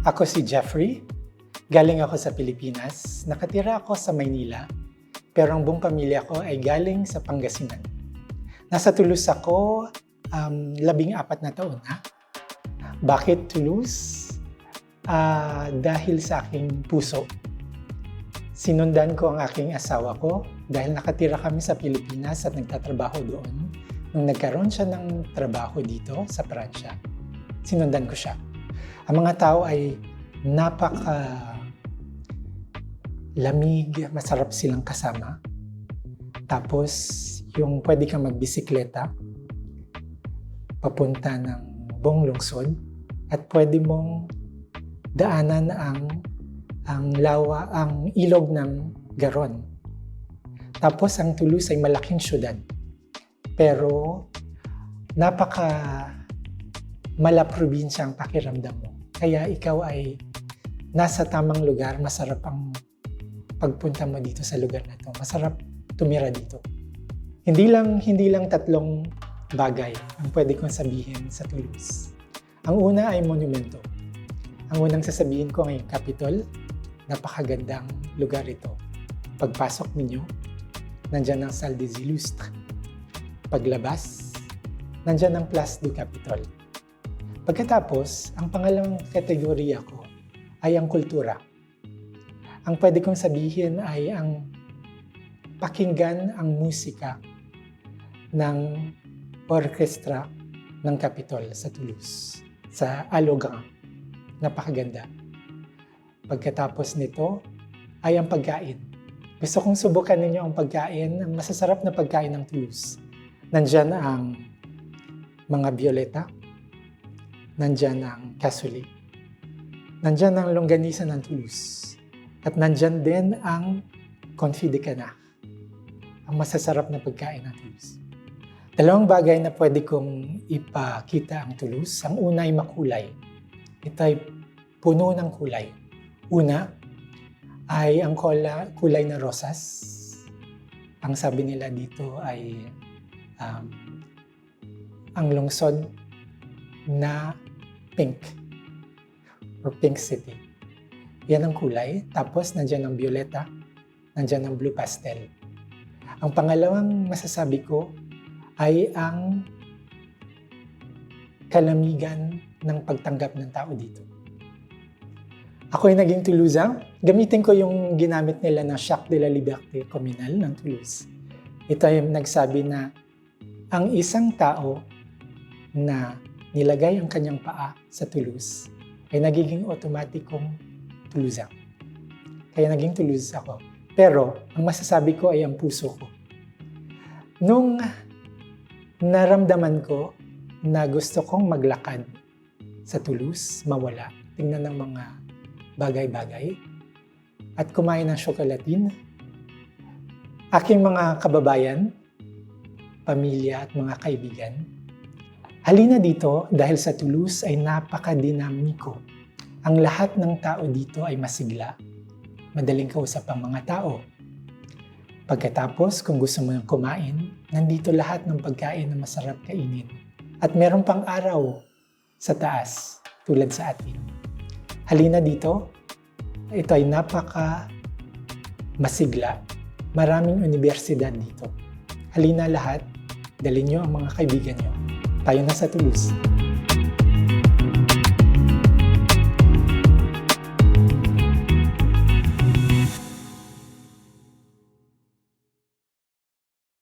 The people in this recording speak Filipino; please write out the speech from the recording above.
Ako si Jeffrey. Galing ako sa Pilipinas. Nakatira ako sa Maynila. Pero ang buong pamilya ko ay galing sa Pangasinan. Nasa Toulouse ako 14 na taon na. Bakit Toulouse? Dahil sa aking puso. Sinundan ko ang aking asawa ko dahil nakatira kami sa Pilipinas at nagtatrabaho doon. Nung nagkaroon siya ng trabaho dito sa Pransya, sinundan ko siya. Ang mga tao ay lamig, masarap silang kasama. Tapos, yung pwede kang magbisikleta papunta ng buong lungsod at pwede mong daanan ang ilog ng Garon. Tapos, ang Toulouse ay malaking syudad. Pero, malaprobinsya ang pakiramdam mo. Kaya ikaw ay nasa tamang lugar, masarap ang pagpunta mo dito sa lugar na to. Masarap tumira dito. Hindi lang tatlong bagay ang pwede kong sabihin sa Toulouse. Ang una ay monumento. Ang unang sasabihin ko ay Capitol. Napakagandang lugar ito. Pagpasok ninyo, nandyan ang Salle des Illustres. Paglabas, nandyan ang Place du Capitole. Pagkatapos, ang pangalawang kategorya ko ay ang kultura. Ang pwede kong sabihin ay ang pakinggan ang musika ng orkestra ng Capitol sa Toulouse, sa Alogan. Napakaganda. Pagkatapos nito ay ang pagkain. Gusto kong subukan ninyo ang pagkain, ang masasarap na pagkain ng Toulouse. Nandyan ang mga violeta, nandyan ang cassoulet, nandyan ang longganisa ng Toulouse, at nandyan din ang confit de canard, ang masasarap na pagkain ng Toulouse. Dalawang bagay na pwede kong ipakita ang Toulouse. Ang una ay makulay. Ito ay puno ng kulay. Una ay ang kulay na rosas. Ang sabi nila dito ay ang lungsod na pink or pink city. Yan ang kulay. Tapos nandyan ang violeta, nandyan ang blue pastel. Ang pangalawang masasabi ko ay ang kalamigan ng pagtanggap ng tao dito. Ako ay naging Toulousain. Gamitin ko yung ginamit nila na Charte de la Liberté Communale ng Toulouse. Ito ay nagsabi na ang isang tao na nilagay ang kanyang paa sa Toulouse ay nagiging otomatikong Toulousain. Kaya naging Toulouse ako. Pero ang masasabi ko ay ang puso ko. Nung naramdaman ko na gusto kong maglakad sa Toulouse, mawala, tingnan ng mga bagay-bagay, at kumain ng syokolatin, aking mga kababayan, pamilya at mga kaibigan, halina dito dahil sa Toulouse ay napakadinamiko. Ang lahat ng tao dito ay masigla. Madaling kausap ang mga tao. Pagkatapos, kung gusto mo kumain, nandito lahat ng pagkain na masarap kainin. At meron pang araw sa taas, tulad sa atin. Halina dito. Ito ay masigla. Maraming universidad dito. Halina lahat. Dalhin nyo ang mga kaibigan nyo. Tayo na sa Toulouse.